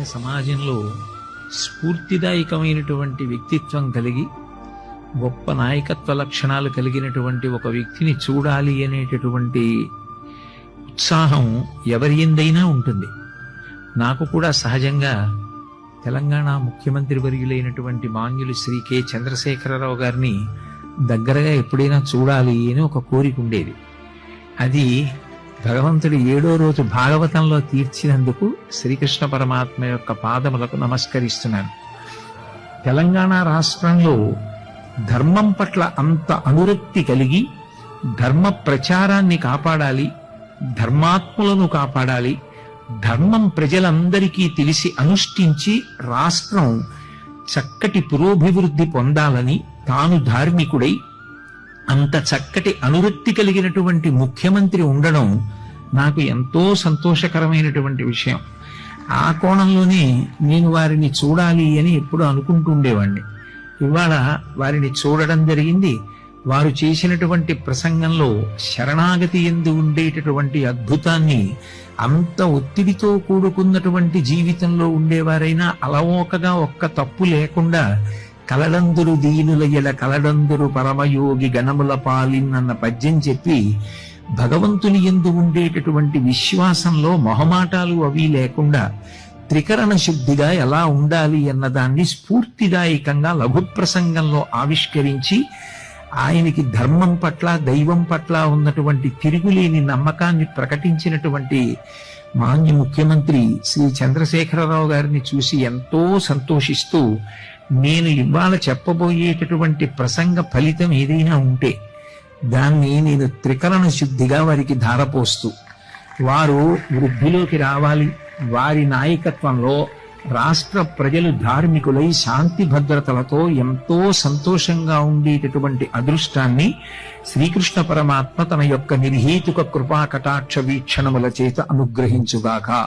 భారతీయ సమాజంలో స్ఫూర్తిదాయకమైనటువంటి వ్యక్తిత్వం కలిగి గొప్ప నాయకత్వ లక్షణాలు కలిగినటువంటి ఒక వ్యక్తిని చూడాలి అనేటటువంటి ఉత్సాహం ఎవరి ఎందైనా ఉంటుంది. నాకు కూడా సహజంగా తెలంగాణ ముఖ్యమంత్రి వర్యులైనటువంటి మాన్యులు శ్రీ కె చంద్రశేఖరరావు గారిని దగ్గరగా ఎప్పుడైనా చూడాలి అని ఒక కోరిక ఉండేది. అది భగవంతుడి 7వ రోజు భాగవతంలో తీర్చినందుకు శ్రీకృష్ణ పరమాత్మ యొక్క పాదములకు నమస్కరిస్తున్నాను. తెలంగాణ రాష్ట్రంలో ధర్మం పట్ల అంత అనురక్తి కలిగి ధర్మ ప్రచారాన్ని కాపాడాలి, ధర్మాత్ములను కాపాడాలి, ధర్మం ప్రజలందరికీ తెలిసి అనుష్ఠించి రాష్ట్రం చక్కటి పురోభివృద్ధి పొందాలని తాను ధార్మికుడై అంత చక్కటి అనురక్తి కలిగినటువంటి ముఖ్యమంత్రి ఉండడం నాకు ఎంతో సంతోషకరమైనటువంటి విషయం. ఆ కోణంలోనే నేను వారిని చూడాలి అని ఎప్పుడు అనుకుంటుండేవాడిని. ఇవాళ వారిని చూడడం జరిగింది. వారు చేసినటువంటి ప్రసంగంలో శరణాగతి యందు ఉండేటటువంటి అద్భుతాన్ని, అంత ఒత్తిడితో కూడుకున్నటువంటి జీవితంలో ఉండేవారైనా అలవోకగా ఒక్క తప్పు లేకుండా కలడందురు దీనులయ్యల కలడందురు పరమయోగి గణముల పాలిన్నన్న పద్యం చెప్పి భగవంతుని యందు ఉండేటటువంటి విశ్వాసంలో మొహమాటాలు అవి లేకుండా త్రికరణ శుద్ధిగా ఎలా ఉండాలి అన్నదాన్ని స్ఫూర్తిదాయకంగా లఘు ప్రసంగంలో ఆవిష్కరించి ఆయనకి ధర్మం పట్ల దైవం పట్ల ఉన్నటువంటి తిరుగులేని నమ్మకాన్ని ప్రకటించినటువంటి మాన్య ముఖ్యమంత్రి శ్రీ చంద్రశేఖరరావు గారిని చూసి ఎంతో సంతోషిస్తూ, నేను ఇవాళ చెప్పబోయేటటువంటి ప్రసంగ ఫలితం ఏదైనా ఉంటే దాన్ని నేను త్రికరణ శుద్ధిగా వారికి ధారపోస్తూ వారు వృద్ధిలోకి రావాలి, వారి నాయకత్వంలో రాష్ట్ర ప్రజలు ధార్మికులై శాంతి భద్రతలతో ఎంతో సంతోషంగా ఉండేటటువంటి అదృష్టాన్ని శ్రీకృష్ణ పరమాత్మ తన యొక్క నిర్హేతుక కృపా కటాక్ష వీక్షణముల చేత అనుగ్రహించుగాక.